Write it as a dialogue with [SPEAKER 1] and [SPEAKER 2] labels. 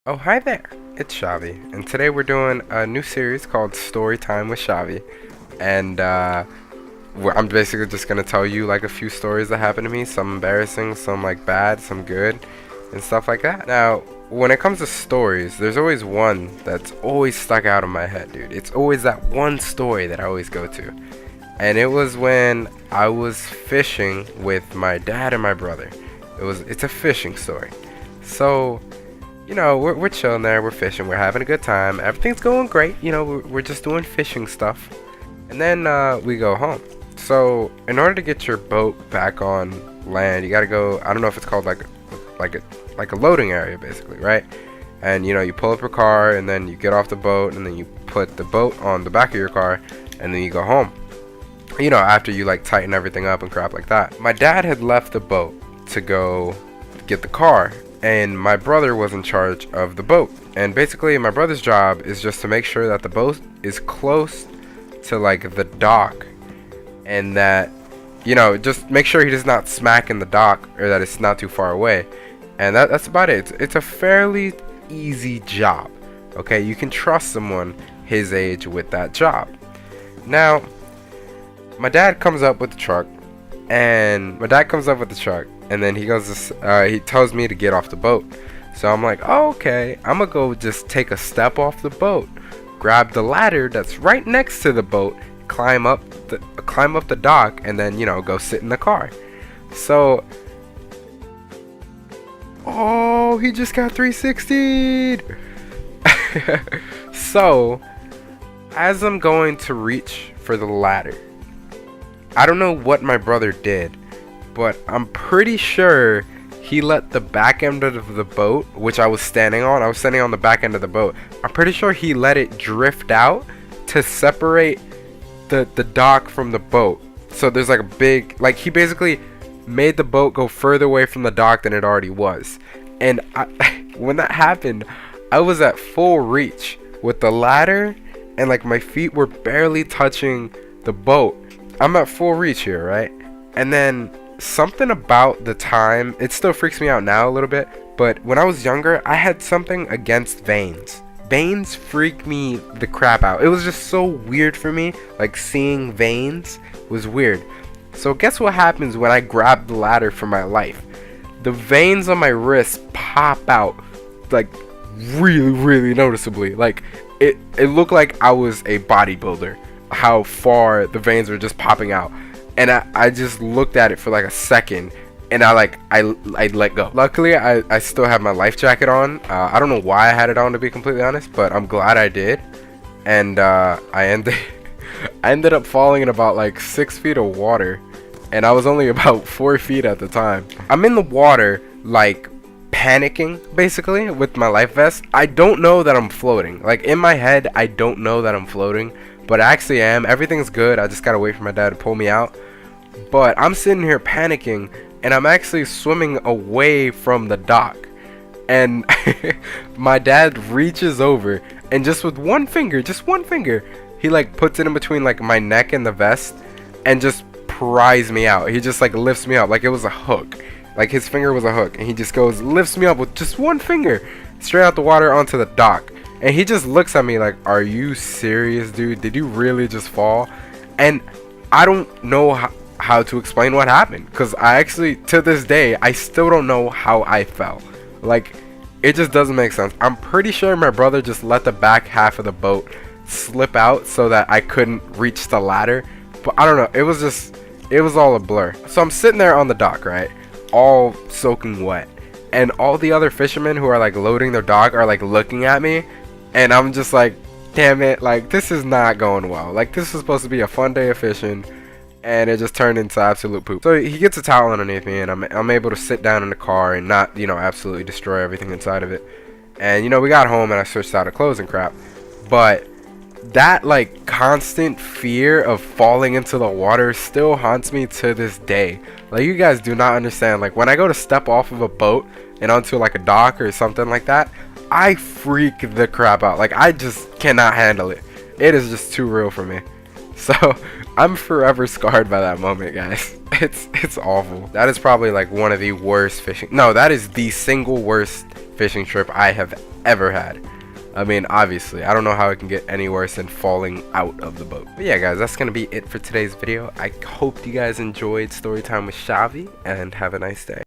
[SPEAKER 1] Oh, hi there. It's Xavi, and today we're doing a new series called Story Time with Xavi. And I'm basically just gonna tell you like a few stories that happened to me, some embarrassing, some like bad, some good, and stuff like that. Now, when it comes to stories, there's always one that's always stuck out in my head, dude. It's always that one story that I always go to. And it was when I was fishing with my dad and my brother. It's a fishing story. So, we're chilling there, we're fishing, we're having a good time, everything's going great, we're just doing fishing stuff. And then we go home. So in order to get your boat back on land, you gotta go, I don't know if it's called like a loading area basically, right? And you pull up your car and then you get off the boat and then you put the boat on the back of your car and then you go home. After you like tighten everything up and crap like that. My dad had left the boat to go get the car, and my brother was in charge of the boat. And basically my brother's job is just to make sure that the boat is close to like the dock, and that just make sure he does not smack in the dock, or that it's not too far away. And that's about it. It's a fairly easy job. Okay, you can trust someone his age with that job. Now my dad comes up with the truck, and then he tells me to get off the boat. So I'm like, oh, okay, I'm gonna go just take a step off the boat, grab the ladder that's right next to the boat, climb up the dock, and then go sit in the car. So, oh, he just got 360'd. So as I'm going to reach for the ladder, I don't know what my brother did, but I'm pretty sure he let the back end of the boat, which I was standing on the back end of the boat. I'm pretty sure he let it drift out to separate the dock from the boat. So there's like a big, like, he basically made the boat go further away from the dock than it already was. And when that happened, I was at full reach with the ladder, and like my feet were barely touching the boat. I'm at full reach here, right? And then something about the time, it still freaks me out now a little bit, but when I was younger, I had something against veins. Veins freak me the crap out. It was just so weird for me. Like, seeing veins was weird. So guess what happens when I grab the ladder for my life? The veins on my wrist pop out, like, really, really noticeably. Like, it looked like I was a bodybuilder, how far the veins were just popping out. And I just looked at it for like a second, and I let go. Luckily I still have my life jacket on. I don't know why I had it on, to be completely honest, but I'm glad I did. And I ended up falling in about like 6 feet of water, and I was only about 4 feet at the time. I'm in the water, like, panicking basically with my life vest. I don't know that I'm floating. Like, in my head, I don't know that I'm floating, but I actually am. Everything's good. I just gotta wait for my dad to pull me out. But I'm sitting here panicking, and I'm actually swimming away from the dock. And my dad reaches over, and just with one finger, he like puts it in between like my neck and the vest, and just pries me out. He just like lifts me up like it was a hook. Like his finger was a hook, and he just lifts me up with just one finger straight out the water onto the dock. And he just looks at me like, are you serious, dude? Did you really just fall? And I don't know how to explain what happened, because I actually, to this day, I still don't know how I fell. Like, it just doesn't make sense. I'm pretty sure my brother just let the back half of the boat slip out so that I couldn't reach the ladder. But I don't know. It was all a blur. So I'm sitting there on the dock, right? All soaking wet. And all the other fishermen who are like loading their dock are like looking at me. And I'm just like, damn it, like, this is not going well. Like, this is supposed to be a fun day of fishing, and it just turned into absolute poop. So he gets a towel underneath me, and I'm able to sit down in the car and not, absolutely destroy everything inside of it. And, we got home, and I switched out of clothes and crap. But that, like, constant fear of falling into the water still haunts me to this day. Like, you guys do not understand. Like, when I go to step off of a boat and onto, like, a dock or something like that, I freak the crap out. Like, I just cannot handle it. It is just too real for me. So I'm forever scarred by that moment, guys. It's awful. That is probably like one of the worst fishing. No, that is the single worst fishing trip I have ever had. I mean, obviously, I don't know how it can get any worse than falling out of the boat. But yeah, guys, that's gonna be it for today's video. I hope you guys enjoyed Storytime with Xavi, and have a nice day.